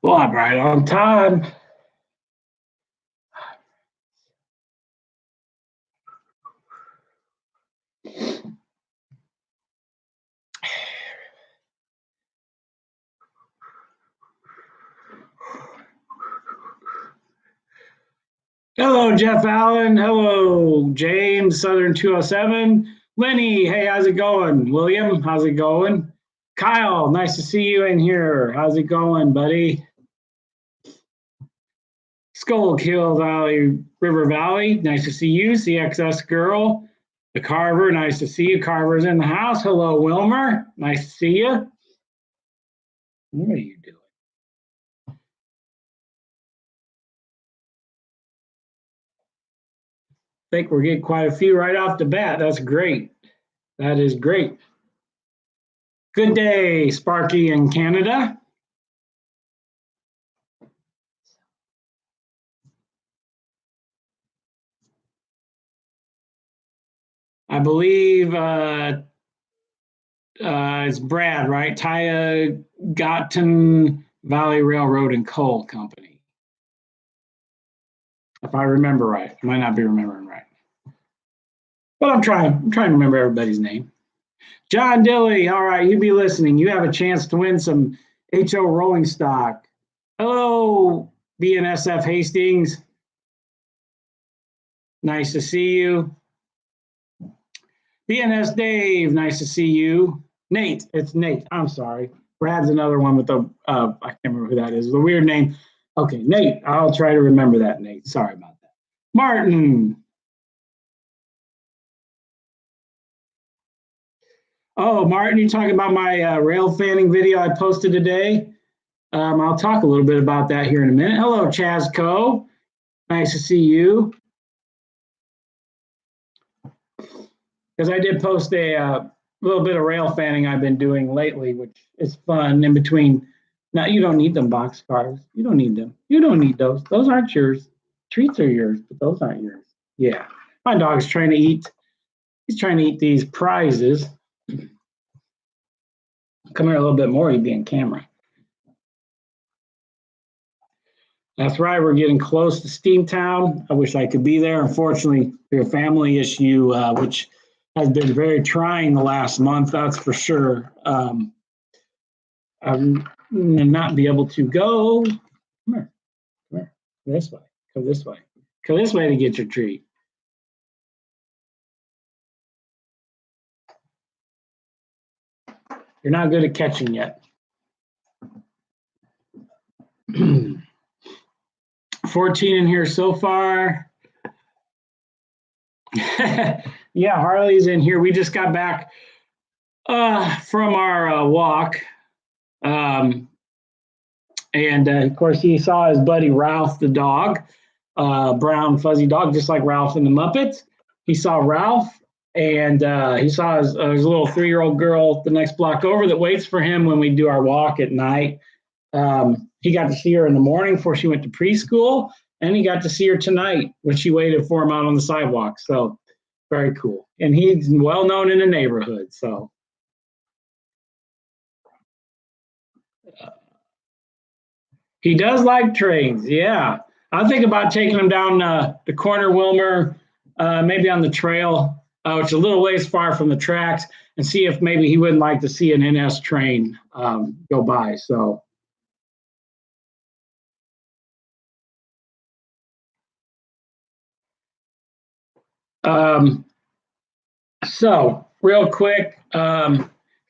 Well, I'm right on time. Hello, Jeff Allen. Hello, James, Southern 207. Lenny, hey, how's it going? William, how's it going? Kyle, nice to see you in here. How's it going, buddy? Skullkill Valley, River Valley, nice to see you. CXS Girl, the Carver, nice to see you. Carver's in the house. Hello, Wilmer, nice to see you. What are you doing? I think we're getting quite a few right off the bat. That's great. That is great. Good day, Sparky in Canada. I believe it's Brad, right? Tiogatin Valley Railroad and Coal Company. If I remember right. I might not be remembering right. But I'm trying to remember everybody's name. John Dilly, all right, you be listening. You have a chance to win some HO rolling stock. Hello, BNSF Hastings. Nice to see you. BNS Dave, nice to see you. Nate, it's Nate. I'm sorry. Brad's another one with the, I can't remember who that is. The weird name. Okay, Nate, I'll try to remember that, Nate. Sorry about that. Martin. Oh, Martin, you're talking about my rail fanning video I posted today? I'll talk a little bit about that here in a minute. Hello, Chaz Co. Nice to see you. Because I did post a little bit of rail fanning I've been doing lately, which is fun in between. Now, you don't need them box cars. You don't need them. You don't need those. Those aren't yours. Treats are yours, but those aren't yours. Yeah. My dog's trying to eat. He's trying to eat these prizes. Come here a little bit more, you'd be in camera. That's right, we're getting close to Steamtown. I wish I could be there. Unfortunately, for a family issue, which has been very trying the last month, that's for sure. I'm not be able to go. Come here, this way, go this way. Go this way to get your treat. You're not good at catching yet. 14 in here so far. Yeah, Harley's in here. We just got back from our walk. And of course, he saw his buddy Ralph the dog, brown fuzzy dog, just like Ralph in the Muppets. He saw Ralph, and he saw his little 3-year-old girl the next block over that waits for him when we do our walk at night. He got to see her in the morning before she went to preschool, and he got to see her tonight when she waited for him out on the sidewalk. So very cool. And he's well known in the neighborhood. So he does like trains. Yeah. I think about taking him down the corner Wilmer, maybe on the trail, which is a little ways far from the tracks, and see if maybe he wouldn't like to see an NS train go by. So. So real quick, as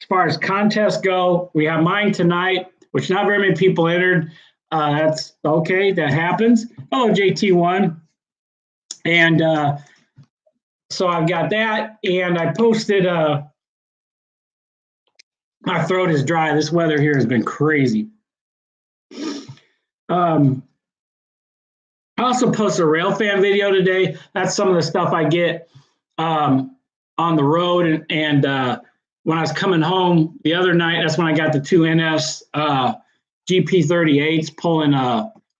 far as contests go, we have mine tonight, which not very many people entered. That's okay, that happens. Oh, JT1. And so I've got that, and I posted, my throat is dry. This weather here has been crazy. I also posted a rail fan video today. That's some of the stuff I get on the road. And when I was coming home the other night, that's when I got the 2 NS GP38s pulling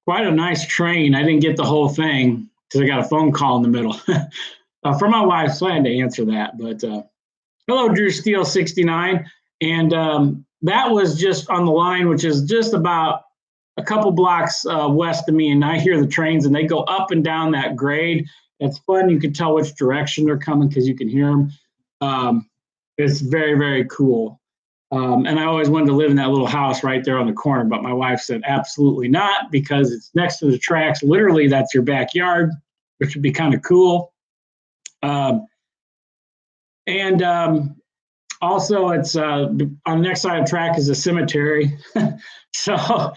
quite a nice train. I didn't get the whole thing because I got a phone call in the middle from my wife, so I had to answer that. But hello, Drew Steele 69. And that was just on the line, which is just about a couple blocks west of me, and I hear the trains, and they go up and down that grade. It's fun. You can tell which direction they're coming because you can hear them. It's very, very cool. And I always wanted to live in that little house right there on the corner, but my wife said absolutely not because it's next to the tracks. Literally, that's your backyard, which would be kind of cool. Also, it's on the next side of the track is a cemetery. So,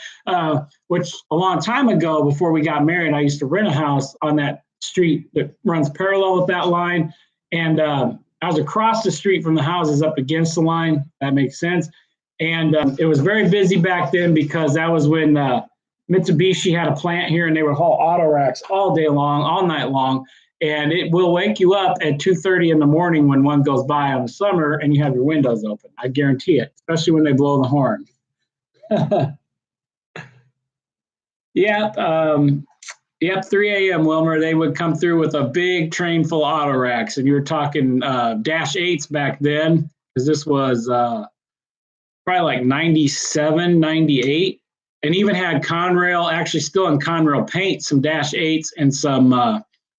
which a long time ago, before we got married, I used to rent a house on that street that runs parallel with that line. And I was across the street from the houses up against the line. That makes sense. And it was very busy back then because that was when Mitsubishi had a plant here and they would haul auto racks all day long, all night long. And it will wake you up at 2:30 in the morning when one goes by on the summer and you have your windows open. I guarantee it, especially when they blow the horn. Yep, 3 a.m., Wilmer. They would come through with a big train full of auto racks. And you were talking Dash 8s back then, because this was probably like 97, 98. And even had Conrail, actually still in Conrail paint, some Dash 8s and some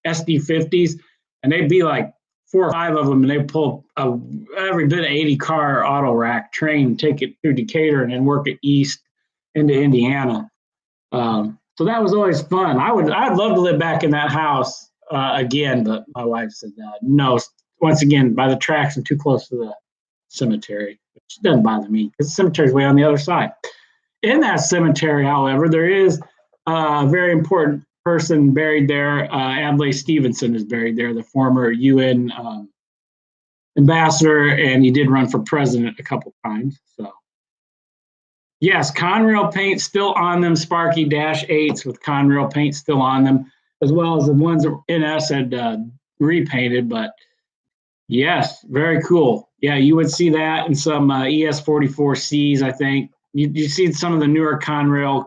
SD50s. And they'd be like 4 or 5 of them, and they'd pull every bit of 80-car auto rack train, take it through Decatur, and then work it east into Indiana. So that was always fun. I'd love to live back in that house again, but my wife said no. Once again, by the tracks and too close to the cemetery, which doesn't bother me because the cemetery's way on the other side. In that cemetery, however, there is a very important person buried there. Adlai Stevenson is buried there, the former UN ambassador, and he did run for president a couple times. So. Yes, Conrail paint still on them, Sparky Dash 8s with Conrail paint still on them, as well as the ones that NS had repainted. But yes, very cool. Yeah, you would see that in some ES44Cs, I think. You see some of the newer Conrail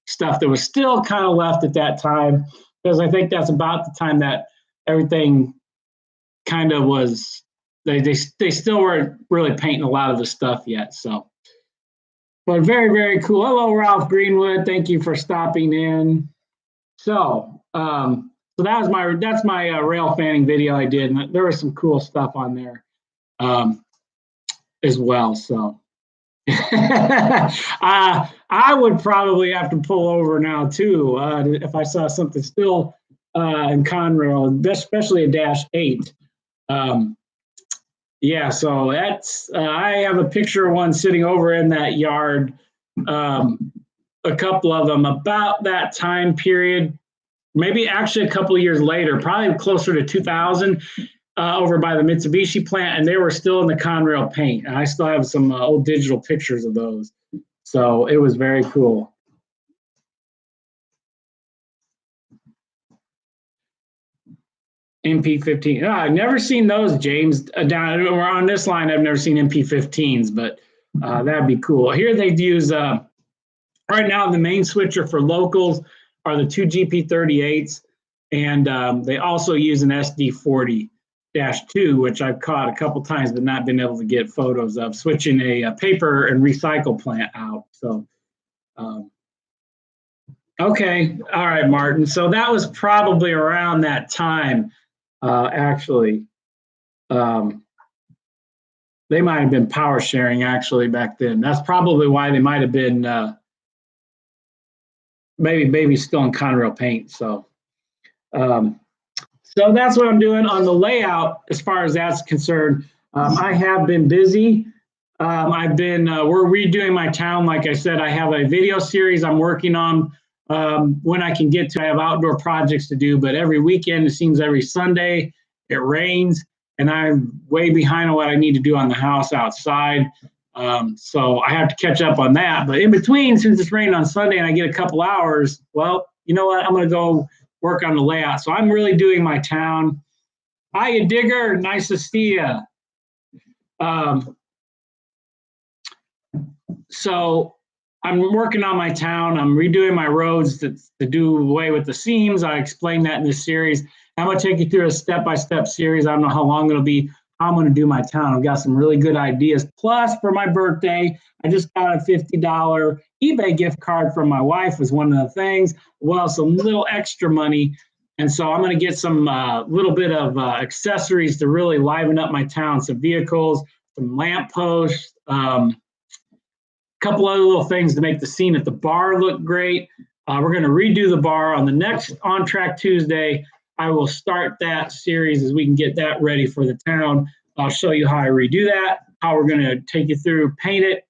stuff that was still kind of left at that time, because I think that's about the time that everything kind of was, they still weren't really painting a lot of the stuff yet, so. But very, very cool. Hello, Ralph Greenwood. Thank you for stopping in. So that's my rail fanning video I did, and there was some cool stuff on there as well. So I would probably have to pull over now too if I saw something still in Conrail, especially a Dash 8. Yeah, so that's I have a picture of one sitting over in that yard, a couple of them about that time period, maybe actually a couple of years later, probably closer to 2000, over by the Mitsubishi plant, and they were still in the Conrail paint. And I still have some old digital pictures of those. So it was very cool. MP15. I've never seen those, James. Down or on this line, I've never seen MP15s, but that'd be cool. Here they'd use, right now, the main switcher for locals are the 2 GP38s, and they also use an SD40-2, which I've caught a couple times but not been able to get photos of, switching a paper and recycle plant out. So, okay. All right, Martin. So that was probably around that time. Actually, they might have been power sharing actually back then. That's probably why they might have been maybe still in Conrail paint. So that's what I'm doing on the layout as far as that's concerned. I have been busy. We're redoing my town. Like I said, I have a video series I'm working on. When I can get to, I have outdoor projects to do, but every weekend, it seems every Sunday, it rains, and I'm way behind on what I need to do on the house outside. So I have to catch up on that. But in between, since it's raining on Sunday and I get a couple hours, well, you know what? I'm going to go work on the layout. So I'm really doing my town. Hiya, Digger. Nice to see you. So I'm working on my town. I'm redoing my roads to do away with the seams. I explained that in this series. I'm going to take you through a step-by-step series. I don't know how long it'll be. how I'm going to do my town. I've got some really good ideas. Plus, for my birthday, I just got a $50 eBay gift card from my wife was one of the things. Well, some little extra money. And so I'm going to get some little bit of accessories to really liven up my town, some vehicles, some lamp posts, couple other little things to make the scene at the bar look great. We're going to redo the bar on the next On Track Tuesday. I will start that series as we can get that ready for the town. I'll show you how I redo that, how we're going to take you through, paint it,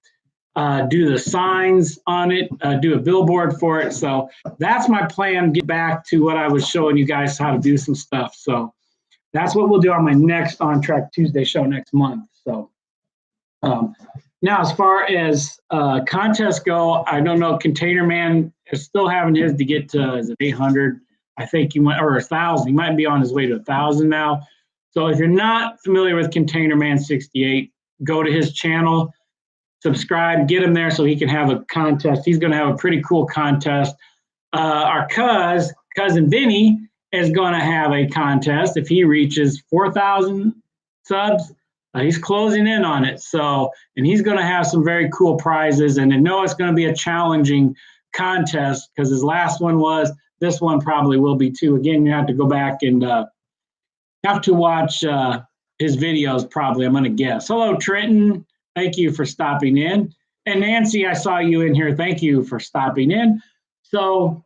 do the signs on it, do a billboard for it. So that's my plan, get back to what I was showing you guys how to do some stuff. So that's what we'll do on my next On Track Tuesday show next month. So now, as far as contests go, I don't know. Container Man is still having his to get to, is it 800? I think you might, or 1,000. He might be on his way to 1,000 now. So if you're not familiar with Container Man 68, go to his channel, subscribe, get him there so he can have a contest. He's going to have a pretty cool contest. Our cousin Vinny is going to have a contest if he reaches 4,000 subs. He's closing in on it. So, and he's going to have some very cool prizes. And I know it's going to be a challenging contest because his last one was. This one probably will be too. Again, you have to go back and have to watch his videos probably, I'm going to guess. Hello, Trenton. Thank you for stopping in. And Nancy, I saw you in here. Thank you for stopping in. So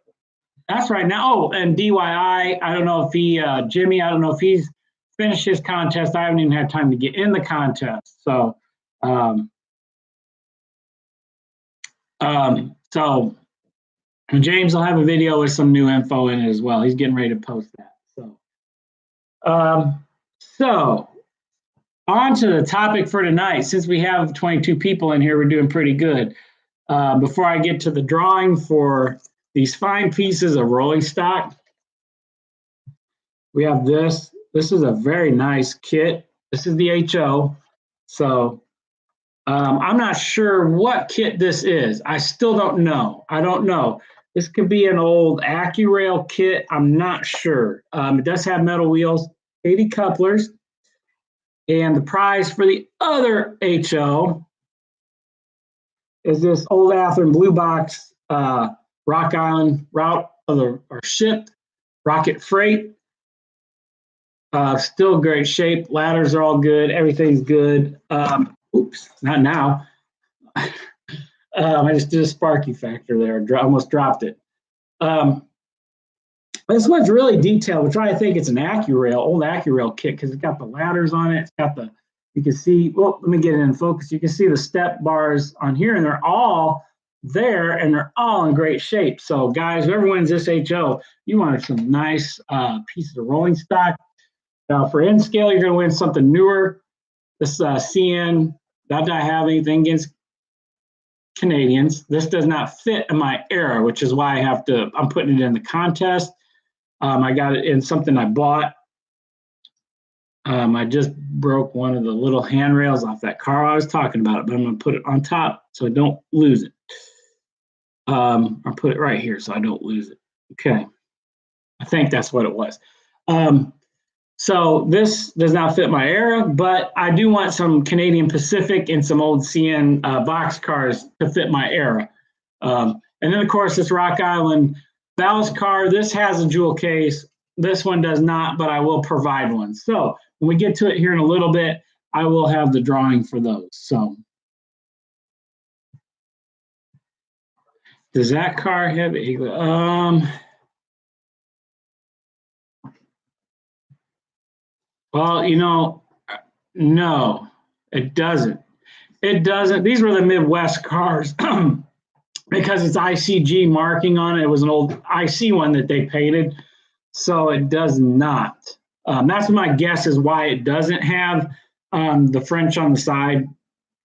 that's right now. Oh, and DYI, I don't know if he, Jimmy, I don't know if he's finished his contest. I haven't even had time to get in the contest. So, so James will have a video with some new info in it as well. He's getting ready to post that. So on to the topic for tonight. Since we have 22 people in here, we're doing pretty good. Before I get to the drawing for these fine pieces of rolling stock, we have this. This is a very nice kit. This is the HO. So I'm not sure what kit this is. I still don't know. I don't know. This could be an old AccuRail kit. I'm not sure. It does have metal wheels, 80 couplers. And the prize for the other HO is this old Athearn Blue Box Rock Island route of our ship, Rocket Freight. Still great shape. Ladders are all good. Everything's good. Oops, not now. I just did a sparky factor there. Almost dropped it. This one's really detailed, which I think it's an AccuRail, old AccuRail kit, because it's got the ladders on it. It's got the, you can see, well, let me get it in focus. You can see the step bars on here, and they're all there, and they're all in great shape. So, guys, whoever wins this HO, you want some nice pieces of rolling stock. Now, for N scale, you're going to win something newer. This CN, not that I have anything against Canadians. This does not fit in my era, which is why I'm putting it in the contest. I got it in something I bought. I just broke one of the little handrails off that car I was talking about, but I'm going to put it on top so I don't lose it. I'll put it right here so I don't lose it. Okay. I think that's what it was. So this does not fit my era, but I do want some Canadian Pacific and some old CN box cars to fit my era. And then, of course, this Rock Island ballast car, this has a jewel case. This one does not, but I will provide one. So when we get to it here in a little bit, I will have the drawing for those. So does that car have well, you know, no, it doesn't. It doesn't. These were the Midwest cars because it's ICG marking on it. It was an old IC one that they painted. So it does not. That's my guess is why it doesn't have the French on the side.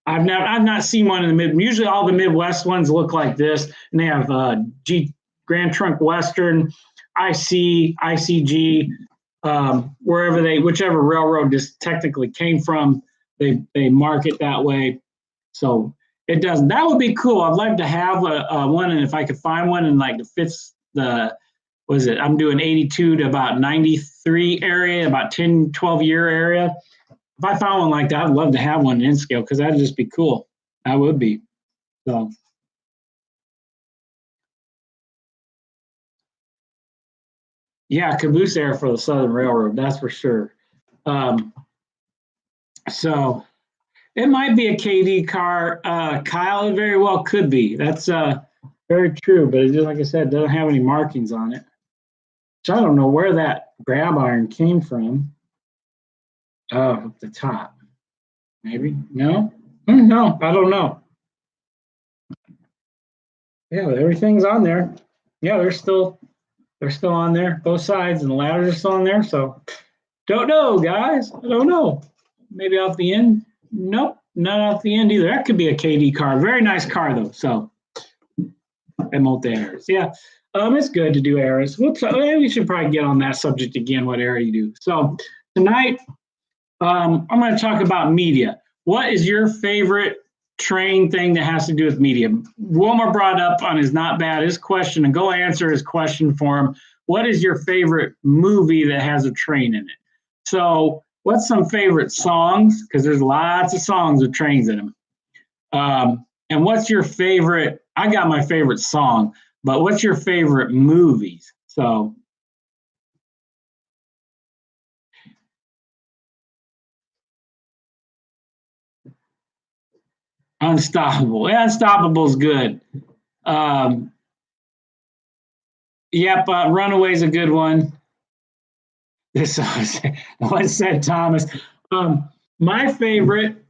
I've not seen one in the mid. Usually all the Midwest ones look like this, and they have Grand Trunk Western, IC, ICG, whichever railroad this technically came from, they mark it that way. So it doesn't. That would be cool. I'd like to have one, and if I could find one and like it fits the, I'm doing 82 to about 93 area, about 10, 12 year area. if I found one like that, I'd love to have one in scale because that'd just be cool. That would be. So yeah, caboose air for the Southern Railroad, that's for sure. Um, so it might be a KD car, Kyle. It very well could be. That's very true, but it just like I said, doesn't have any markings on it. So I don't know where that grab iron came from. Oh, up the top. Maybe no, no, I don't know. Yeah, everything's on there. Yeah, they're still on there, both sides, and the ladders are still on there. So don't know, guys. I don't know. Maybe off the end. Nope, not off the end either. That could be a KD car. Very nice car though. So multi errors. Yeah. It's good to do errors. We should probably get on that subject again, what error you do. So tonight, I'm going to talk about media. What is your favorite train thing that has to do with media? Wilmer brought up on his Not Bad his question, and go answer his question for him. What is your favorite movie that has a train in it? So what's some favorite songs? Because there's lots of songs with trains in them. And what's your favorite? I got my favorite song, but what's your favorite movies? So Unstoppable. Yeah, Unstoppable is good. Um, yep, Runaway's a good one. This one said Thomas. My favorite.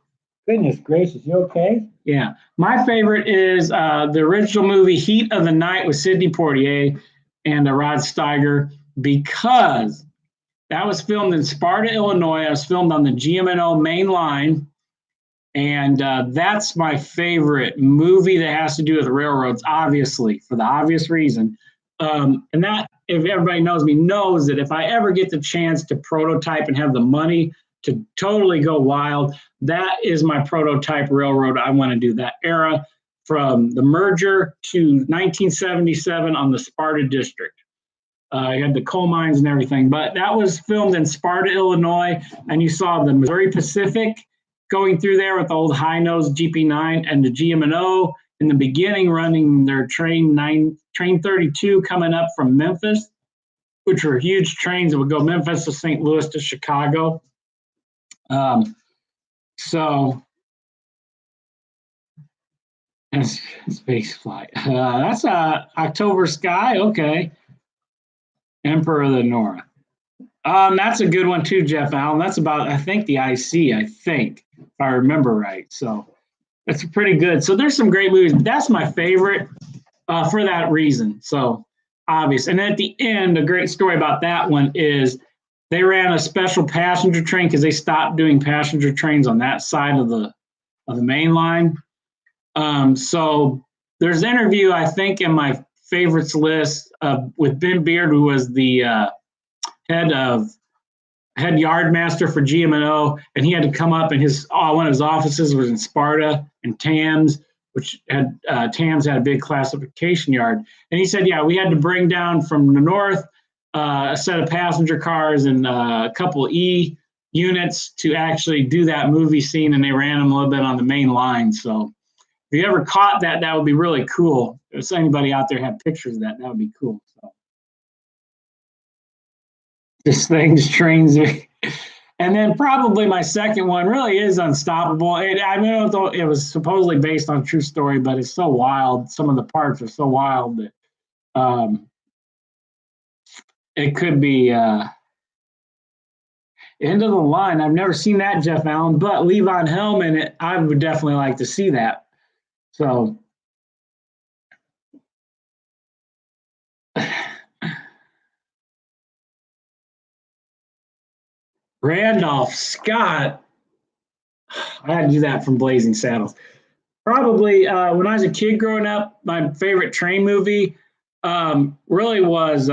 Goodness gracious, you okay? Yeah, my favorite is the original movie Heat of the Night with Sidney Poitier and Rod Steiger because that was filmed in Sparta, Illinois. It was filmed on the GM&O main line. And that's my favorite movie that has to do with railroads, obviously, for the obvious reason. And that, if everybody knows me, knows that if I ever get the chance to prototype and have the money to totally go wild, that is my prototype railroad. I want to do that era from the merger to 1977 on the Sparta District. You had the coal mines and everything, but that was filmed in Sparta, Illinois, and you saw the Missouri Pacific going through there with the old high-nose GP9 and the GM&O in the beginning running their train 32 coming up from Memphis, which were huge trains that would go Memphis to St. Louis to Chicago. So and space flight. That's October Sky. Okay. Emperor of the North. That's a good one too, Jeff Allen. That's about, I think, the IC, I think, if I remember right. So that's pretty good. So there's some great movies, but that's my favorite for that reason. So obvious. And at the end, a great story about that one is they ran a special passenger train because they stopped doing passenger trains on that side of the main line. So there's an interview, I think, in my favorites list with Ben Beard, who was the head yardmaster for GM&O, and he had to come up, and one of his offices was in Sparta and Tams, which had Tams had a big classification yard. And he said, yeah, we had to bring down from the north a set of passenger cars and a couple E units to actually do that movie scene, and they ran them a little bit on the main line. So if you ever caught that, that would be really cool. If anybody out there had pictures of that, that would be cool. So this thing just trains me. And then probably my second one really is Unstoppable. I mean, it was supposedly based on a true story, but it's so wild. Some of the parts are so wild that it could be End of the Line. I've never seen that, Jeff Allen, but Levon Helm in it, I would definitely like to see that. So Randolph Scott, I had to do that from Blazing Saddles. Probably when I was a kid growing up, my favorite train movie really was. See,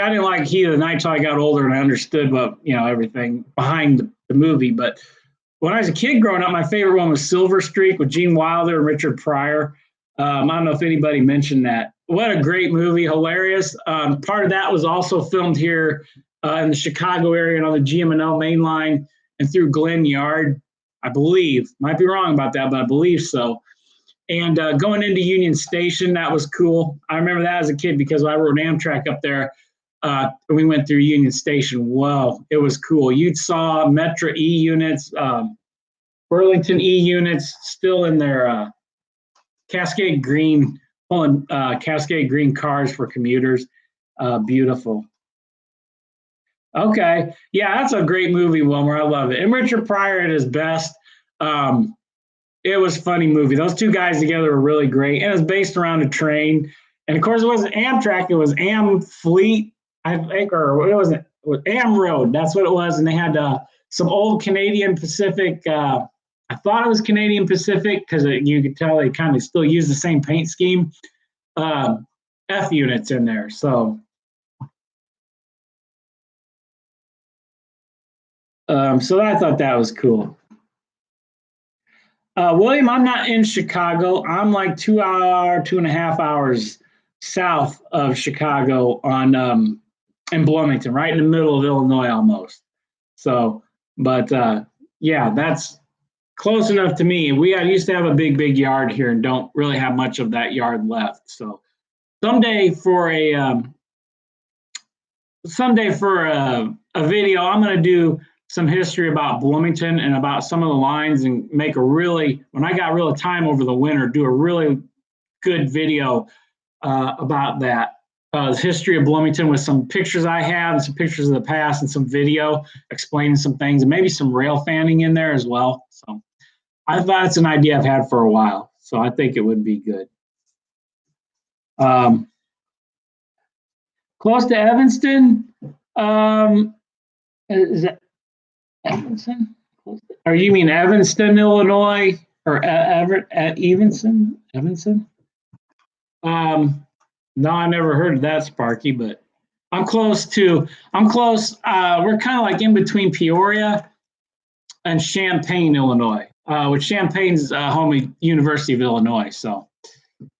I didn't like Heat of the Night until I got older and I understood what everything behind the movie. But when I was a kid growing up, my favorite one was Silver Streak with Gene Wilder and Richard Pryor. I don't know if anybody mentioned that. What a great movie, hilarious. Part of that was also filmed here in the Chicago area and on the GM&L main line and through Glen Yard, I believe. Might be wrong about that, but I believe so. And going into Union Station, that was cool. I remember that as a kid because I rode Amtrak up there. We went through Union Station. Whoa, it was cool. You saw Metra E units, Burlington E units still in their Cascade Green, pulling Cascade Green cars for commuters. Beautiful. Okay. Yeah, that's a great movie, Wilmer. I love it. And Richard Pryor at his best. It was a funny movie. Those two guys together were really great. And it was based around a train. And of course, it wasn't Amtrak, it was Am Fleet, I think, or it wasn't, it was Am Road. That's what it was. And they had some old Canadian Pacific. I thought it was Canadian Pacific because you could tell they kind of still use the same paint scheme. F units in there. So I thought that was cool. William, I'm not in Chicago. I'm like 2.5 hours south of Chicago on in Bloomington, right in the middle of Illinois almost. So, but yeah, that's close enough to me. We used to have a big yard here and don't really have much of that yard left. So someday for a video, I'm going to do some history about Bloomington and about some of the lines and make when I got real time over the winter, do a really good video about that. The history of Bloomington with some pictures I have and some pictures of the past and some video explaining some things and maybe some rail fanning in there as well. So I thought it's an idea I've had for a while. So I think it would be good. Close to Evanston. Is that Evanston? Or you mean Evanston, Illinois, or Evanston? Evanston? No, I never heard of that, Sparky. But I'm close. We're kind of like in between Peoria and Champaign, Illinois. Which Champaign's home of University of Illinois. So,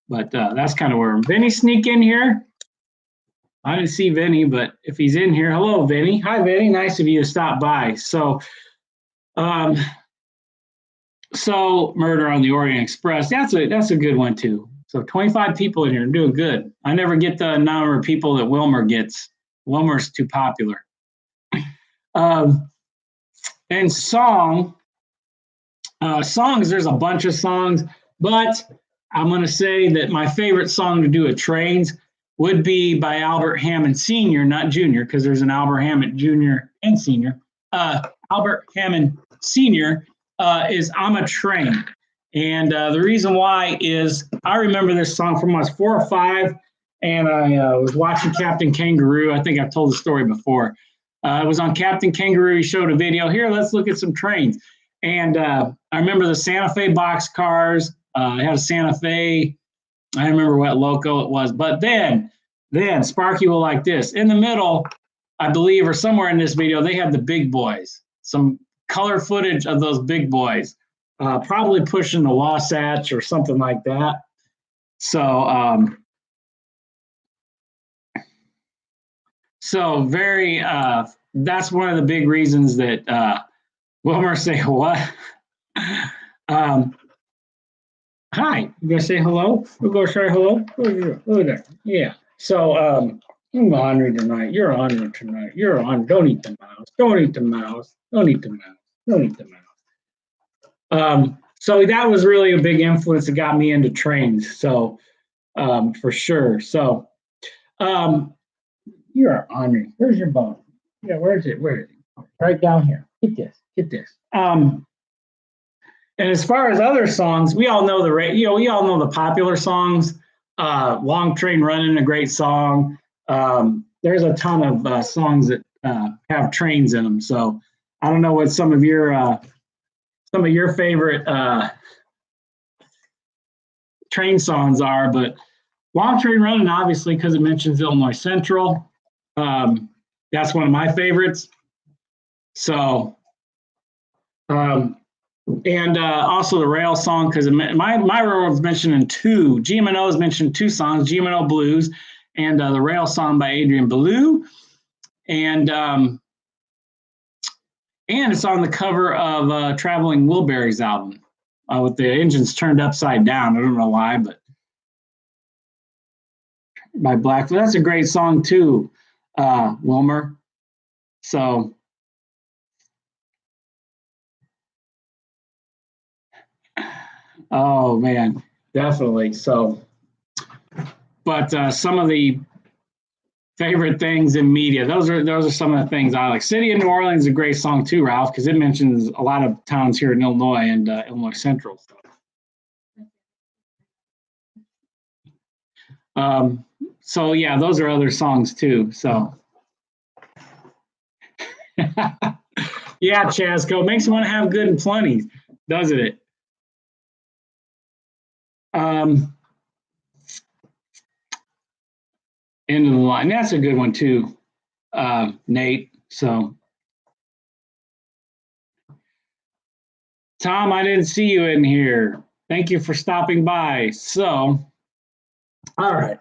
but that's kind of where Vinny sneak in here. I didn't see Vinny, but if he's in here, hello, Vinny. Hi, Vinny. Nice of you to stop by. So Murder on the Orient Express. That's a good one too. So 25 people in here doing good. I never get the number of people that Wilmer gets. Wilmer's too popular. And songs, there's a bunch of songs, but I'm going to say that my favorite song to do at trains would be by Albert Hammond Sr., not Jr., because there's an Albert Hammond Jr. and Sr. Albert Hammond Sr. Is I'm a Train. And the reason why is I remember this song from when I was 4 or 5, and I was watching Captain Kangaroo. I think I've told the story before. I was on Captain Kangaroo. He showed a video. Here, let's look at some trains. And I remember the Santa Fe boxcars. I had a Santa Fe. I don't remember what loco it was. But then Sparky will like this. In the middle, I believe, or somewhere in this video, they have the big boys. Some color footage of those big boys. Probably pushing the Wasatch or something like that. So, very, that's one of the big reasons that Wilmer say what? Hi, you gonna say hello? We'll go say hello. Over there. Yeah. So, I'm ornery tonight. You're ornery tonight. You're on. Don't eat the mouse. Don't eat the mouse. Don't eat the mouse. Don't eat the mouse. So that was really a big influence that got me into trains. So, for sure. So, you're ornery. Where's your bone? Yeah, where is it? Where is it? Right down here. Get this. Get this. And as far as other songs, we all know we all know the popular songs. Long Train Running, a great song. There's a ton of songs that have trains in them. So I don't know what some of your favorite train songs are, but Long Train Running, obviously, because it mentions Illinois Central. That's one of my favorites. So, and also the rail song, because my railroad's mentioned in 2. GM&O is mentioned in 2 songs, GM&O Blues, and the rail song by Adrian Belew. and it's on the cover of Traveling Wilburys album with the engines turned upside down. I don't know why, but by Black. That's a great song too, Wilmer. So. Oh man, definitely. So, but some of the favorite things in media, those are some of the things I like. City of New Orleans is a great song too, Ralph, because it mentions a lot of towns here in Illinois and Illinois Central. So yeah, those are other songs too. So yeah, Chasco makes you want to have good and plenty, doesn't it? End of the line. That's a good one too, Nate. So, Tom, I didn't see you in here. Thank you for stopping by. So, all right.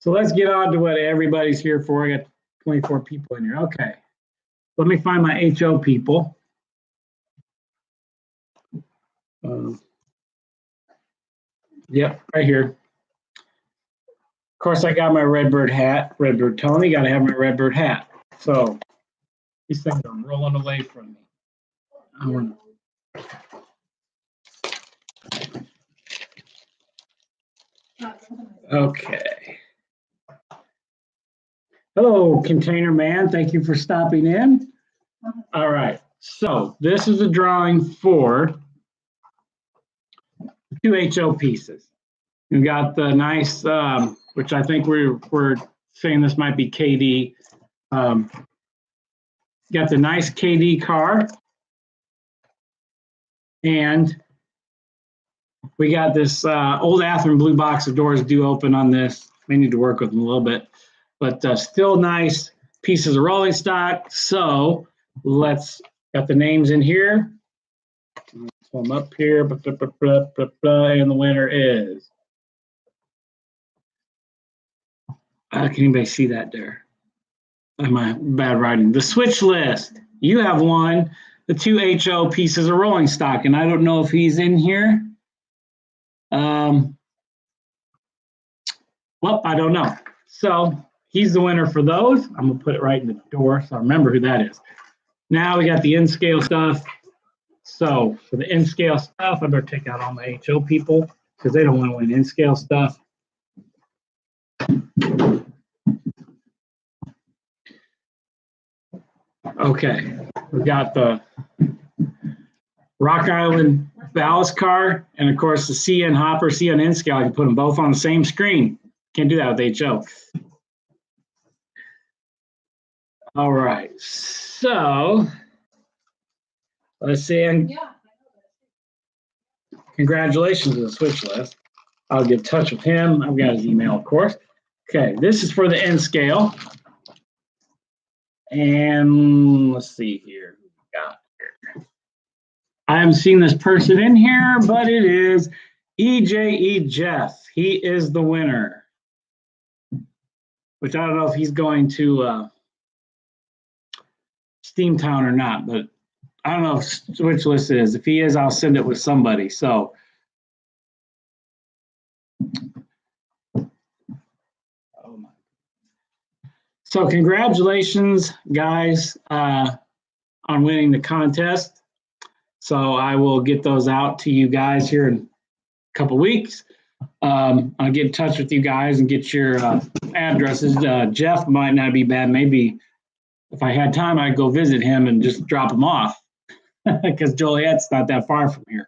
So let's get on to what everybody's here for. I got 24 people in here. Okay. Let me find my HO people. Yep, right here. Of course, I got my Redbird hat. Redbird Tony, got to have my Redbird hat. So these things are rolling away from me. I want Okay. Hello, Container Man. Thank you for stopping in. All right. So this is a drawing for 2 HO pieces. You got the nice, which I think we're saying this might be KD. Got the nice KD car. And we got this old Athearn blue box. The doors do open on this. May need to work with them a little bit, but still nice pieces of rolling stock. So let's got the names in here. Let's pull them up here. And the winner is. Can anybody see that there? My bad writing. The Switch List. You have won the 2 HO pieces of rolling stock, and I don't know if he's in here. Well, I don't know. So he's the winner for those. I'm gonna put it right in the door so I remember who that is. Now we got the N-scale stuff. So for the N-scale stuff, I better take out all my HO people because they don't want to win N-scale stuff. Okay, we got the Rock Island ballast car, and of course the CN Hopper, CN N-scale. I can put them both on the same screen. Can't do that with HO. All right, so let's see. Congratulations to the Switch List. I'll get in touch with him. I've got his email, of course. Okay, this is for the N-scale. And let's see here. Got here. I haven't seen this person in here, but it is EJE Jeff. He is the winner. Which I don't know if he's going to Steamtown or not, but I don't know if Switch List is. If he is, I'll send it with somebody. So So congratulations, guys, on winning the contest. So I will get those out to you guys here in a couple weeks. I'll get in touch with you guys and get your addresses. Jeff might not be bad. Maybe if I had time, I'd go visit him and just drop him off because Joliet's not that far from here.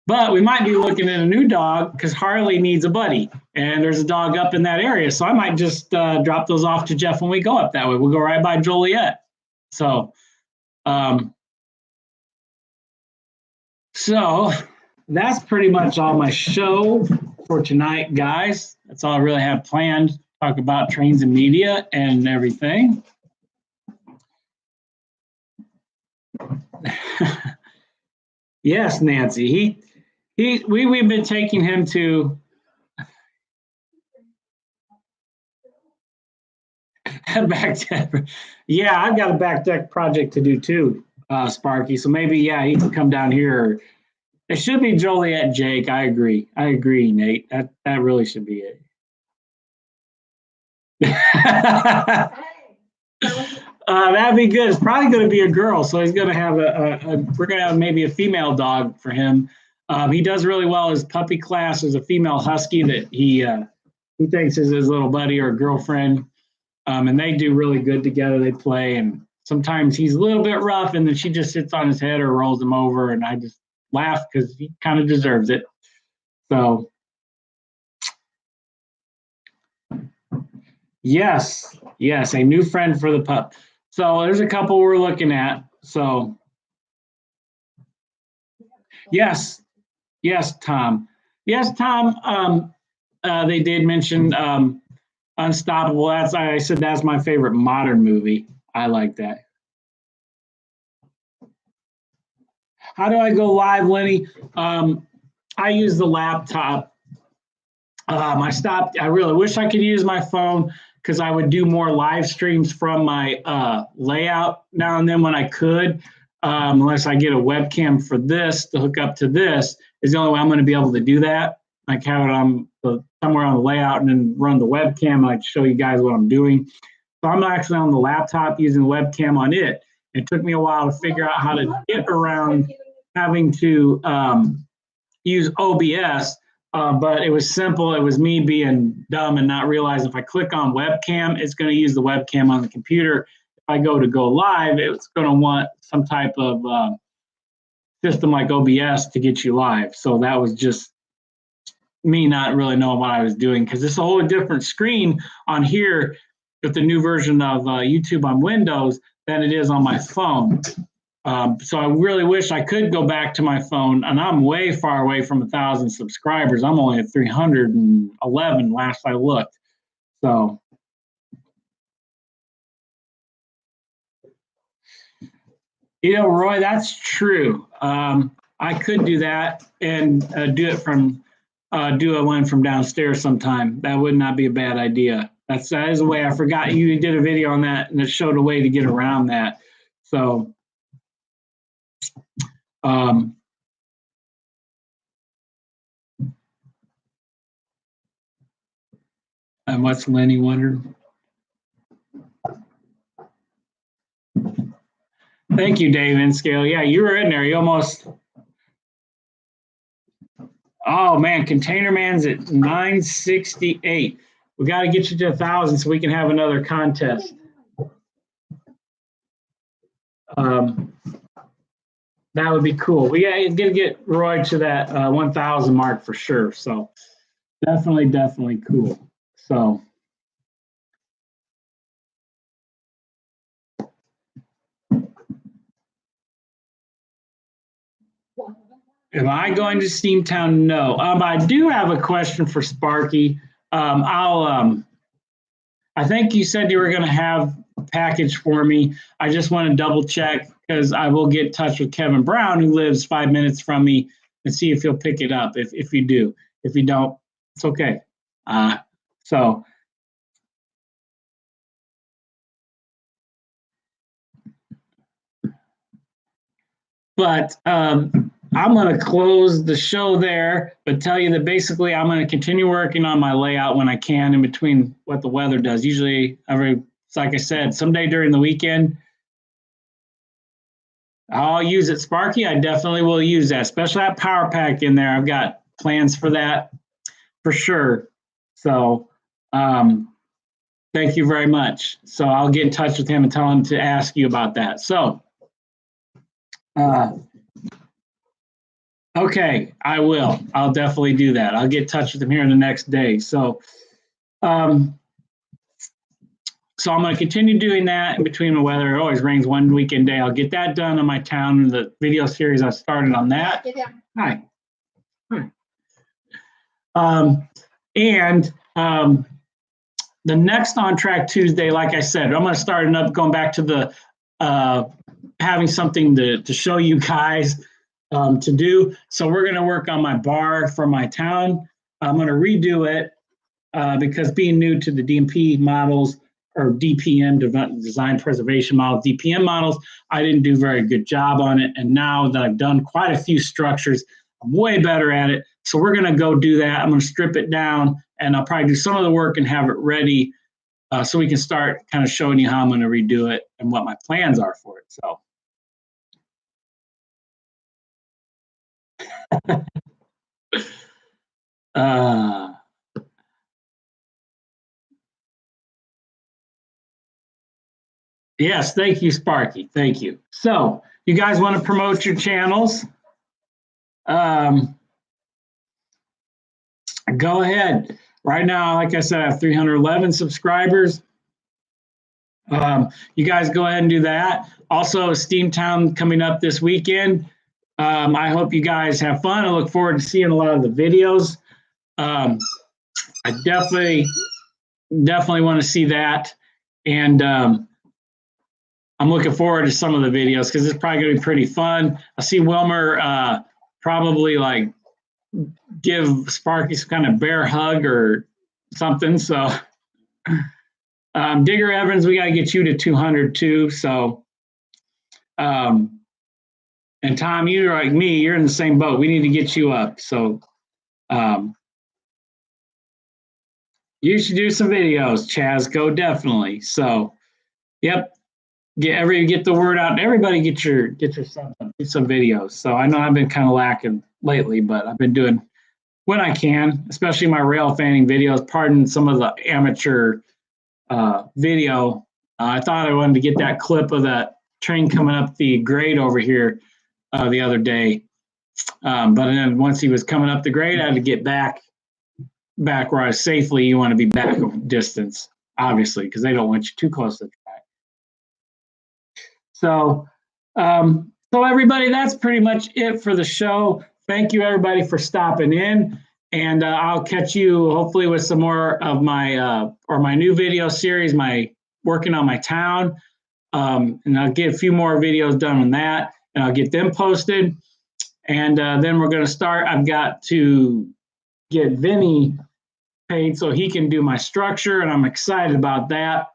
But we might be looking at a new dog because Harley needs a buddy, and there's a dog up in that area. So I might just drop those off to Jeff when we go up that way. We'll go right by Joliet. So, so that's pretty much all my show for tonight, guys. That's all I really have planned. Talk about trains and media and everything. Yes, Nancy. We've been taking him to back deck. Yeah, I've got a back deck project to do too, Sparky. So maybe, yeah, he can come down here. It should be Joliet Jake. I agree. I agree, Nate. That really should be it. That'd be good. It's probably going to be a girl, so he's going to have we're going to have maybe a female dog for him. He does really well his puppy class. There's a female husky that he thinks is his little buddy or girlfriend, and they do really good together. They play, and sometimes he's a little bit rough, and then she just sits on his head or rolls him over, and I just laugh because he kind of deserves it. So, yes, a new friend for the pup. So there's a couple we're looking at. So, yes, Tom. Yes, Tom. They did mention Unstoppable. I said that's my favorite modern movie. I like that. How do I go live, Lenny? I use the laptop. I really wish I could use my phone because I would do more live streams from my layout now and then when I could, unless I get a webcam for this to hook up to this is the only way I'm going to be able to do that. Like have it on somewhere on the layout and then run the webcam and I show you guys what I'm doing. So I'm actually on the laptop using the webcam on it. It took me a while to figure out how to get around having to use OBS, but it was simple. It was me being dumb and not realizing if I click on webcam, it's going to use the webcam on the computer. If I go live, it's going to want some type of system like OBS to get you live. So that was just me not really knowing what I was doing because it's a whole different screen on here with the new version of YouTube on Windows than it is on my phone. So I really wish I could go back to my phone, and I'm way far away from 1,000 subscribers. I'm only at 311 last I looked. So, Roy, that's true. I could do that and do a one from downstairs sometime. That would not be a bad idea. That is a way. I forgot you did a video on that, and it showed a way to get around that. So. And what's Lenny wondered? Thank you, Dave Inscale. Yeah, you were in there. You almost. Oh man, Container Man's at 968. We got to get you to 1,000 so we can have another contest. That would be cool. We got to get Roy to that 1,000 mark for sure. So definitely cool. So. Am I going to Steamtown? No. I do have a question for Sparky. I think you said you were going to have a package for me. I just want to double check because I will get in touch with Kevin Brown, who lives 5 minutes from me, and see if he'll pick it up. If you do, if you don't, it's okay. But I'm going to close the show there, but tell you that basically I'm going to continue working on my layout when I can in between what the weather does. Usually, like I said, someday during the weekend, I'll use it. Sparky, I definitely will use that, especially that power pack in there. I've got plans for that for sure. So thank you very much. So I'll get in touch with him and tell him to ask you about that. So okay, I will. I'll definitely do that. I'll get in touch with him here in the next day. So so I'm going to continue doing that in between the weather. It always rains one weekend day. I'll get that done on my town, the video series I started on that. Hi. And the next On Track Tuesday, like I said, I'm going to start going back to the having something to show you guys to do. So we're going to work on my bar for my town. I'm going to redo it because being new to the DMP models, or DPM, design preservation model, DPM models. I didn't do a very good job on it. And now that I've done quite a few structures, I'm way better at it. So we're going to go do that. I'm going to strip it down, and I'll probably do some of the work and have it ready so we can start kind of showing you how I'm going to redo it and what my plans are for it. So. Yes, thank you, Sparky. Thank you. So you guys want to promote your channels? Go ahead. Right now, like I said, I have 311 subscribers. You guys go ahead and do that. Also, Steamtown coming up this weekend. I hope you guys have fun. I look forward to seeing a lot of the videos. I definitely want to see that. And I'm looking forward to some of the videos because it's probably going to be pretty fun. I see Wilmer probably like give Sparky some kind of bear hug or something. So Digger Evans, we got to get you to 200 too. So, and Tom, you're like me, you're in the same boat. We need to get you up. So you should do some videos, Chaz. Go definitely. So, yep. Get the word out. Everybody get your something, do some videos. So I know I've been kind of lacking lately, but I've been doing when I can, especially my rail fanning videos. Pardon some of the amateur video. I thought I wanted to get that clip of that train coming up the grade over here the other day, but then once he was coming up the grade, I had to get back where I was safely. You want to be back a distance, obviously, because they don't want you too close to the track. So, so everybody, that's pretty much it for the show. Thank you, everybody, for stopping in. And I'll catch you hopefully with some more of my my new video series, my working on my town. And I'll get a few more videos done on that, and I'll get them posted. And then we're going to start. I've got to get Vinny paid so he can do my structure, and I'm excited about that.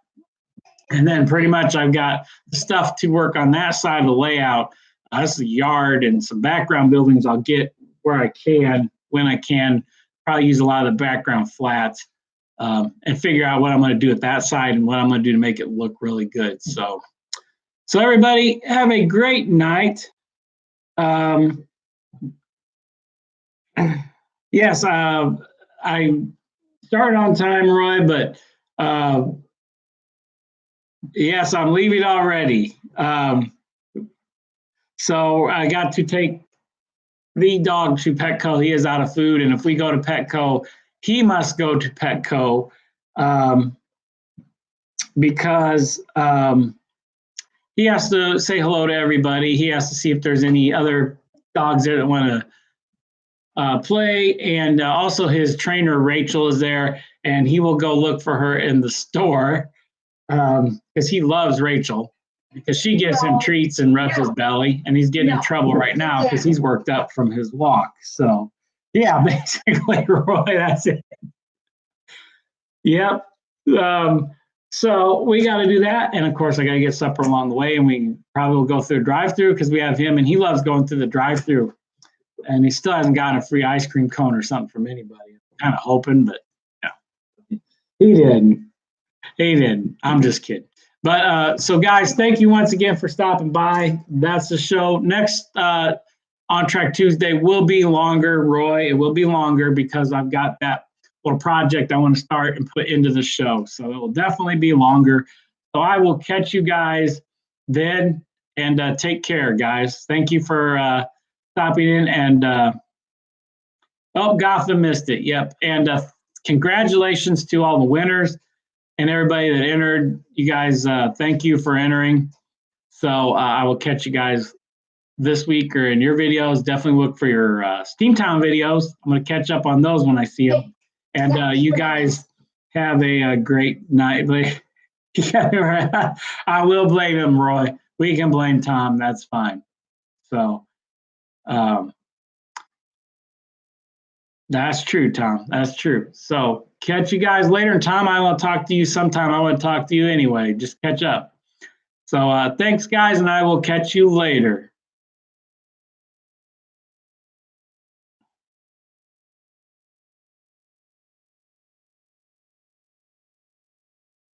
And then pretty much I've got stuff to work on that side of the layout. That's the yard and some background buildings I'll get where I can, when I can. Probably use a lot of the background flats and figure out what I'm going to do at that side and what I'm going to do to make it look really good. So everybody have a great night. Yes, I started on time, Roy, but yes, I'm leaving already. So I got to take the dog to Petco. He is out of food. And if we go to Petco, he must go to Petco because he has to say hello to everybody. He has to see if there's any other dogs there that want to play. And also his trainer, Rachel, is there, and he will go look for her in the store. Because he loves Rachel, because she gives him treats and rubs his belly, and he's getting in trouble right now because he's worked up from his walk. So, yeah, basically, Roy, that's it. Yep. So we got to do that, and of course, I got to get supper along the way, and we probably will go through a drive-through because we have him, and he loves going through the drive-through, and he still hasn't gotten a free ice cream cone or something from anybody. I'm kind of hoping, but yeah, he didn't. He didn't. I'm just kidding. But so, guys, thank you once again for stopping by. That's the show. Next On Track Tuesday will be longer, Roy. It will be longer because I've got that little project I want to start and put into the show. So it will definitely be longer. So I will catch you guys then, and take care, guys. Thank you for stopping in. And oh, Gotham missed it. Yep. And congratulations to all the winners. And everybody that entered, you guys, thank you for entering. So I will catch you guys this week or in your videos. Definitely look for your Steamtown videos. I'm going to catch up on those when I see them. And you guys have a great night. I will blame him, Roy. We can blame Tom. That's fine. So That's true, Tom. That's true. So catch you guys later. And Tom, I want to talk to you sometime. I want to talk to you anyway. Just catch up. So thanks, guys, and I will catch you later.